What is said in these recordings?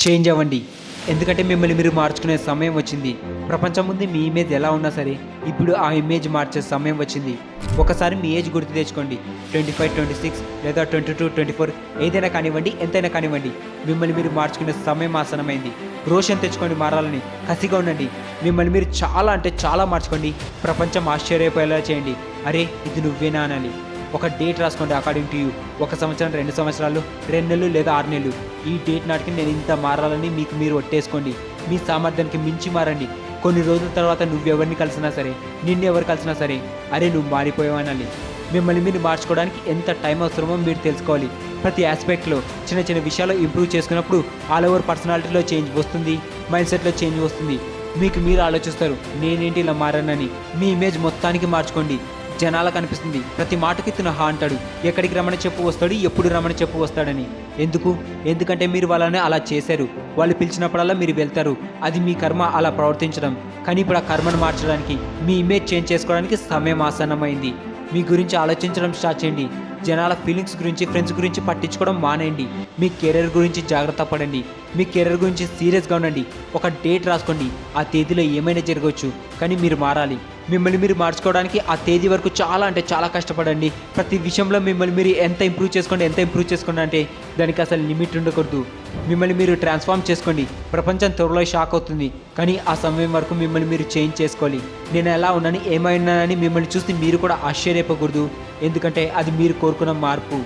Change అవ్వండి. ఎందుకంటే మిమ్మల్ని మీరు మార్చుకునే సమయం వచ్చింది. ప్రపంచం ముందు మీ ఇమేజ్ ఎలా ఉన్నా సరే ఇప్పుడు ఆ ఇమేజ్ మార్చే సమయం వచ్చింది. ఒకసారి మీ ఏజ్ గుర్తు తెచ్చుకోండి. 25, 26 లేదా 22, 24 ఏదైనా కానివ్వండి, ఎంతైనా కానివ్వండి, మిమ్మల్ని మీరు మార్చుకునే సమయం ఆసనమైంది. రోషన్ తెచ్చుకొని మారాలని కసిగా ఉండండి. మిమ్మల్ని మీరు చాలా అంటే చాలా మార్చుకోండి. ప్రపంచం ఆశ్చర్యపోయేలా చేయండి. అరే ఇది నువ్వేనా అనాలి. ఒక డేట్ రాసుకోండి అకార్డింగ్ టు యూ. 1 సంవత్సరం, 2 సంవత్సరాలు, 2 నెలలు లేదా 6 నెలలు. ఈ డేట్ నాటికి నేను ఇంత మారాలని మీకు మీరు ఒట్టేసుకోండి. మీ సామర్థ్యానికి మించి మారండి. కొన్ని రోజుల తర్వాత నువ్వెవరిని కలిసినా సరే, నిన్నెవరు కలిసినా సరే, అరే నువ్వు మారిపోయావనాలి. మిమ్మల్ని మీరు మార్చుకోవడానికి ఎంత టైం అవసరమో మీరు తెలుసుకోవాలి. ప్రతి ఆస్పెక్ట్లో చిన్న చిన్న విషయాలు ఇంప్రూవ్ చేసుకున్నప్పుడు ఆల్ ఓవర్ పర్సనాలిటీలో చేంజ్ వస్తుంది, మైండ్ సెట్లో చేంజ్ వస్తుంది. మీకు మీరు ఆలోచిస్తారు నేనేంటి ఇలా మారానని. మీ ఇమేజ్ మొత్తానికి మార్చుకోండి. జనాలకు అనిపిస్తుంది ప్రతి మాటకి తిన హా అంటాడు, ఎక్కడికి రమ్మని చెప్పు వస్తాడు, ఎప్పుడు రమ్మని చెప్పు వస్తాడని. ఎందుకంటే మీరు వాళ్ళని అలా చేశారు. వాళ్ళు పిలిచినప్పుడల్లా మీరు వెళ్తారు. అది మీ కర్మ అలా ప్రవర్తించడం. కానీ ఇప్పుడు ఆ కర్మను మార్చడానికి, మీ ఇమేజ్ చేంజ్ చేసుకోవడానికి సమయం ఆసన్నమైంది. మీ గురించి ఆలోచించడం స్టార్ట్ చేయండి. జనాల ఫీలింగ్స్ గురించి, ఫ్రెండ్స్ గురించి పట్టించుకోవడం మానేయండి. మీ కెరీర్ గురించి జాగ్రత్త పడండి. మీ కెరీర్ గురించి సీరియస్గా ఉండండి. ఒక డేట్ రాసుకోండి. ఆ తేదీలో ఏమైనా జరగవచ్చు, కానీ మీరు మారాలి. మిమ్మల్ని మీరు మార్చుకోవడానికి ఆ తేదీ వరకు చాలా అంటే చాలా కష్టపడండి. ప్రతి విషయంలో మిమ్మల్ని మీరు ఎంత ఇంప్రూవ్ చేసుకోండి అంటే దానికి అసలు లిమిట్ ఉండకూడదు. మిమ్మల్ని మీరు ట్రాన్స్ఫార్మ్ చేసుకోండి. ప్రపంచం త్వరలో షాక్ అవుతుంది, కానీ ఆ సమయం వరకు మిమ్మల్ని మీరు చేంజ్ చేసుకోవాలి. నేను ఎలా ఉన్నాను, ఏమైనానని మిమ్మల్ని చూసి మీరు కూడా ఆశ్చర్యపోకూడదు. ఎందుకంటే అది మీరు కోరుకున్న మార్పు.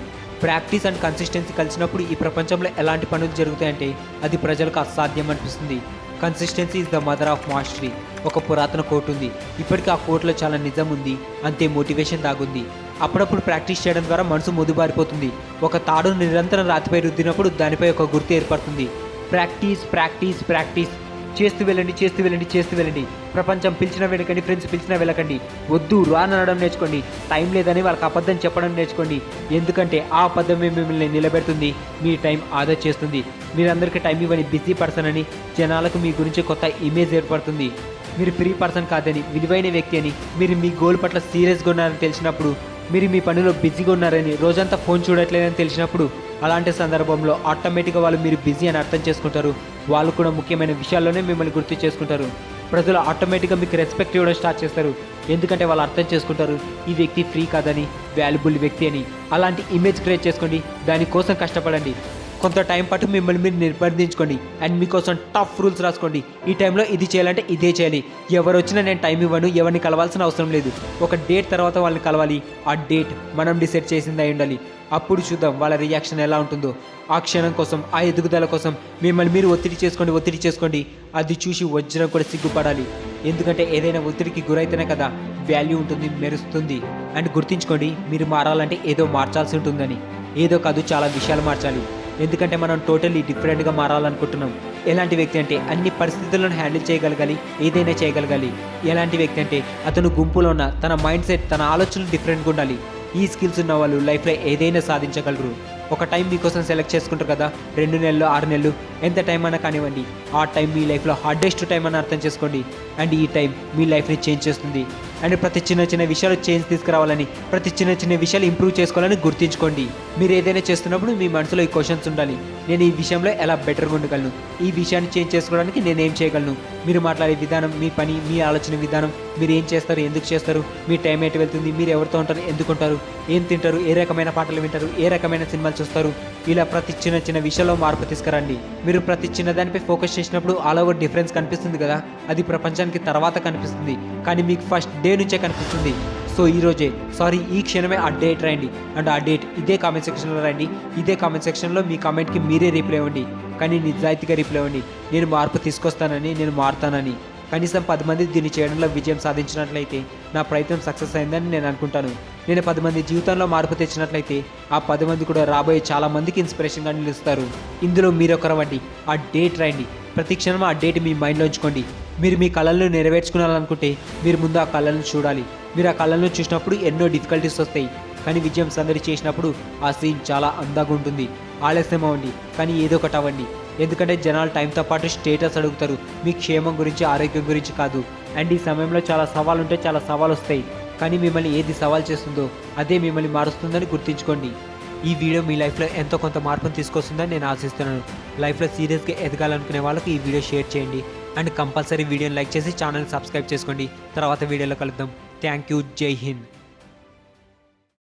ప్రాక్టీస్ అండ్ కన్సిస్టెన్సీ కలిసినప్పుడు ఈ ప్రపంచంలో ఎలాంటి పనులు జరుగుతాయంటే అది ప్రజలకు అసాధ్యం అనిపిస్తుంది. Consistency is the mother of mastery. ఒక పురాతన కోట్ ఉంది. ఇప్పటికీ ఆ కోట్లో చాలా నిజం ఉంది, అంతే మోటివేషన్ దాగుంది. అప్పుడప్పుడు ప్రాక్టీస్ చేయడం ద్వారా మనసు మొద్దుబారిపోతుంది. ఒక తాడును నిరంతరం రాతిపై రుద్దినప్పుడు దానిపై ఒక గుర్తు ఏర్పడుతుంది. ప్రాక్టీస్ ప్రాక్టీస్ ప్రాక్టీస్ చేస్తూ వెళ్ళండి. ప్రపంచం పిలిచినా వెళ్ళకండి, ఫ్రెండ్స్ పిలిచినా వెళ్ళకండి. వద్దు రానడం నేర్చుకోండి. టైం లేదని వాళ్ళకి అబద్ధం చెప్పడం నేర్చుకోండి. ఎందుకంటే ఆ అబద్ధమే మిమ్మల్ని నిలబెడుతుంది, మీ టైం ఆదా చేస్తుంది. మీరందరికీ టైం ఇవ్వని బిజీ పర్సన్ అని జనాలకు మీ గురించి కొత్త ఇమేజ్ ఏర్పడుతుంది. మీరు ఫ్రీ పర్సన్ కాదని, విలువైన వ్యక్తి అని, మీరు మీ గోల్ పట్ల సీరియస్గా ఉన్నారని తెలిసినప్పుడు, మీరు మీ పనిలో బిజీగా ఉన్నారని, రోజంతా ఫోన్ చూడట్లేదని తెలిసినప్పుడు, అలాంటి సందర్భంలో ఆటోమేటిక్గా వాళ్ళు మీరు బిజీ అని అర్థం చేసుకుంటారు. వాళ్ళు కూడా ముఖ్యమైన విషయాల్లోనే మిమ్మల్ని గుర్తు చేసుకుంటారు. ప్రజలు ఆటోమేటిక్గా మీకు రెస్పెక్ట్ ఇవ్వడం స్టార్ట్ చేస్తారు. ఎందుకంటే వాళ్ళు అర్థం చేసుకుంటారు ఈ వ్యక్తి ఫ్రీ కాదని, వాల్యుబుల్ వ్యక్తి అని. అలాంటి ఇమేజ్ క్రియేట్ చేసుకోండి. దానికోసం కష్టపడండి. కొంత టైం పాటు మిమ్మల్ని మీరు నిర్బంధించుకోండి అండ్ మీకోసం టఫ్ రూల్స్ రాసుకోండి. ఈ టైంలో ఇది చేయాలంటే ఇదే చేయాలి. ఎవరు వచ్చినా నేను టైం ఇవ్వను, ఎవరిని కలవాల్సిన అవసరం లేదు. ఒక డేట్ తర్వాత వాళ్ళని కలవాలి. ఆ డేట్ మనం డిసైడ్ చేసింది అయి ఉండాలి. అప్పుడు చూద్దాం వాళ్ళ రియాక్షన్ ఎలా ఉంటుందో. ఆ క్షణం కోసం, ఆ ఎదుగుదల కోసం మిమ్మల్ని మీరు ఒత్తిడి చేసుకోండి. అది చూసి వజ్రం కూడా సిగ్గుపడాలి. ఎందుకంటే ఏదైనా ఒత్తిడికి గురైతేనే కదా వాల్యూ ఉంటుంది, మెరుస్తుంది. అండ్ గుర్తుంచుకోండి, మీరు మారాలంటే ఏదో మార్చాల్సి ఉంటుందని. ఏదో కాదు, చాలా విషయాలు మార్చాలి. ఎందుకంటే మనం టోటల్లీ డిఫరెంట్గా మారాలనుకుంటున్నాం. ఎలాంటి వ్యక్తి అంటే అన్ని పరిస్థితులను హ్యాండిల్ చేయగలగాలి, ఏదైనా చేయగలగాలి. ఎలాంటి వ్యక్తి అంటే అతను గుంపులో ఉన్న తన మైండ్ సెట్, తన ఆలోచనలు డిఫరెంట్గా ఉండాలి. ఈ స్కిల్స్ ఉన్న వాళ్ళు లైఫ్లో ఏదైనా సాధించగలరు. ఒక టైం మీకోసం సెలెక్ట్ చేసుకుంటారు కదా, 2 నెలలు, 6 నెలలు, ఎంత టైం అయినా కానివ్వండి. ఆ టైం మీ లైఫ్లో హార్డెస్ట్ టైం అని అర్థం చేసుకోండి. అండ్ ఈ టైం మీ లైఫ్ని చేంజ్ చేస్తుంది. అండ్ ప్రతి చిన్న విషయాలు చేంజ్ తీసుకురావాలని, ప్రతి చిన్న విషయాలు ఇంప్రూవ్ చేసుకోవాలని గుర్తుంచుకోండి. మీరు ఏదైనా చేస్తున్నప్పుడు మీ మనసులో ఈ క్వశ్చన్స్ ఉండాలి. నేను ఈ విషయంలో ఎలా బెటర్గా ఉండగలను, ఈ విషయాన్ని చేంజ్ చేసుకోవడానికి నేనేం చేయగలను. మీరు మాట్లాడే విధానం, మీ పని, మీ ఆలోచన విధానం, మీరు ఏం చేస్తారు, ఎందుకు చేస్తారు, మీ టైం ఎటు వెళ్తుంది, మీరు ఎవరితో ఉంటారు, ఎందుకుంటారు, ఏం తింటారు, ఏ రకమైన పాటలు వింటారు, ఏ రకమైన సినిమాలు చూస్తారు. ఇలా ప్రతి చిన్న విషయంలో మార్పు తీసుకురండి. మీరు ప్రతి చిన్న దానిపై ఫోకస్ చేసినప్పుడు ఆల్ ఓవర్ డిఫరెన్స్ కనిపిస్తుంది కదా, అది ప్రపంచానికి తర్వాత కనిపిస్తుంది, కానీ మీకు ఫస్ట్ డే నుంచే కనిపిస్తుంది. సో ఈ క్షణమే ఆ డేట్ రాయండి. అండ్ ఆ డేట్ ఇదే కామెంట్ సెక్షన్లో రాయండి. ఇదే కామెంట్ సెక్షన్లో మీ కామెంట్కి మీరే రిప్లై ఇవ్వండి. కానీ నిజాయితీగా రిప్లై ఇవ్వండి. నేను మార్పు తీసుకొస్తానని, నేను మారుతానని. కనీసం 10 మంది దీన్ని చేయడంలో విజయం సాధించినట్లయితే నా ప్రయత్నం సక్సెస్ అయిందని నేను అనుకుంటాను. నేను 10 మంది జీవితంలో మార్పు తెచ్చినట్లయితే ఆ 10 మంది కూడా రాబోయే చాలా మందికి ఇన్స్పిరేషన్గా నిలుస్తారు. ఇందులో మీరొకరవండి. ఆ డేట్ రాయండి. ప్రతి క్షణం ఆ డేట్ మీ మైండ్లో ఉంచుకోండి. మీరు మీ కళలను నెరవేర్చుకోవాలనుకుంటే మీరు ముందు ఆ కళలను చూడాలి. మీరు ఆ కళలను చూసినప్పుడు ఎన్నో డిఫికల్టీస్ వస్తాయి, కానీ విజయం సందడి చేసినప్పుడు ఆ సీన్ చాలా అందంగా ఉంటుంది. ఆలస్యం అవ్వండి, కానీ ఏదో ఒకటి అవ్వండి. ఎందుకంటే జనాలు టైంతో పాటు స్టేటస్ అడుగుతారు, మీ క్షేమం గురించి, ఆరోగ్యం గురించి కాదు. అండ్ ఈ సమయంలో చాలా సవాళ్ళు ఉంటే చాలా సవాళ్ళు వస్తాయి, కానీ మిమ్మల్ని ఏది సవాల్ చేస్తుందో అదే మిమ్మల్ని మారుస్తుందని గుర్తుంచుకోండి. ఈ వీడియో మీ లైఫ్లో ఎంతో కొంత మార్పును తీసుకొస్తుందని నేను ఆశిస్తున్నాను. లైఫ్లో సీరియస్గా ఎదగాలనుకునే వాళ్ళకి ఈ వీడియో షేర్ చేయండి అండ్ కంపల్సరీ వీడియోని లైక్ చేసి ఛానల్ సబ్స్క్రైబ్ చేసుకోండి. తర్వాత వీడియోలో కలుద్దాం. Thank you. జై హింద్.